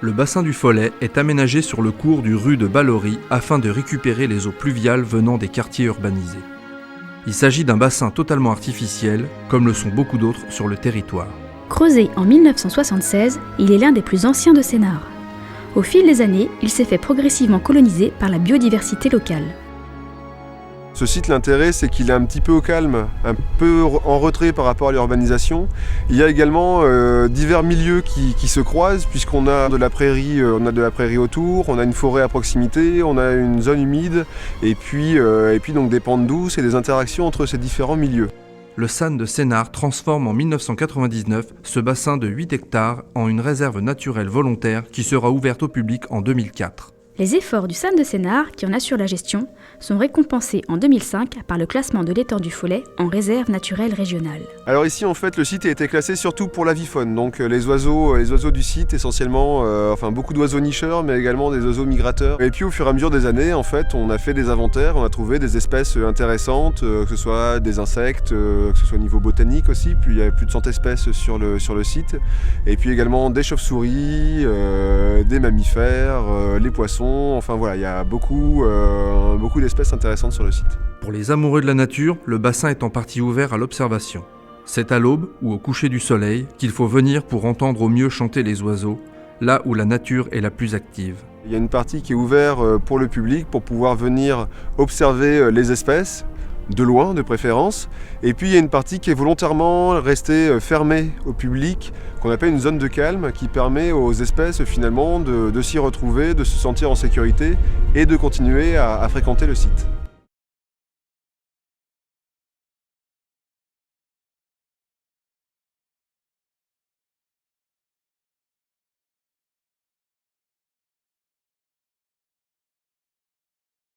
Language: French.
Le bassin du Follet est aménagé sur le cours du ru de Ballory afin de récupérer les eaux pluviales venant des quartiers urbanisés. Il s'agit d'un bassin totalement artificiel, comme le sont beaucoup d'autres sur le territoire. Creusé en 1976, il est l'un des plus anciens de Sénart. Au fil des années, il s'est fait progressivement coloniser par la biodiversité locale. Ce site, l'intérêt, c'est qu'il est un petit peu au calme, un peu en retrait par rapport à l'urbanisation. Il y a également divers milieux qui se croisent, puisqu'on a de la prairie, autour, on a une forêt à proximité, on a une zone humide, et puis donc des pentes douces et des interactions entre ces différents milieux. Le SAN de Sénart transforme en 1999 ce bassin de 8 hectares en une réserve naturelle volontaire qui sera ouverte au public en 2004. Les efforts du SAN de Sénart, qui en assure la gestion, sont récompensés en 2005 par le classement de l'étang du Follet en réserve naturelle régionale. Alors ici, en fait, le site a été classé surtout pour l'avifaune, donc les oiseaux du site, essentiellement, beaucoup d'oiseaux nicheurs, mais également des oiseaux migrateurs. Et puis au fur et à mesure des années, en fait, on a fait des inventaires, on a trouvé des espèces intéressantes, que ce soit des insectes, que ce soit au niveau botanique aussi, puis il y a plus de 100 espèces sur le site, et puis également des chauves-souris, des mammifères, les poissons. Enfin voilà, il y a beaucoup d'espèces intéressantes sur le site. Pour les amoureux de la nature, le bassin est en partie ouvert à l'observation. C'est à l'aube ou au coucher du soleil qu'il faut venir pour entendre au mieux chanter les oiseaux, là où la nature est la plus active. Il y a une partie qui est ouverte pour le public pour pouvoir venir observer les espèces, de loin de préférence, et puis il y a une partie qui est volontairement restée fermée au public, qu'on appelle une zone de calme, qui permet aux espèces finalement de s'y retrouver, de se sentir en sécurité et de continuer à fréquenter le site.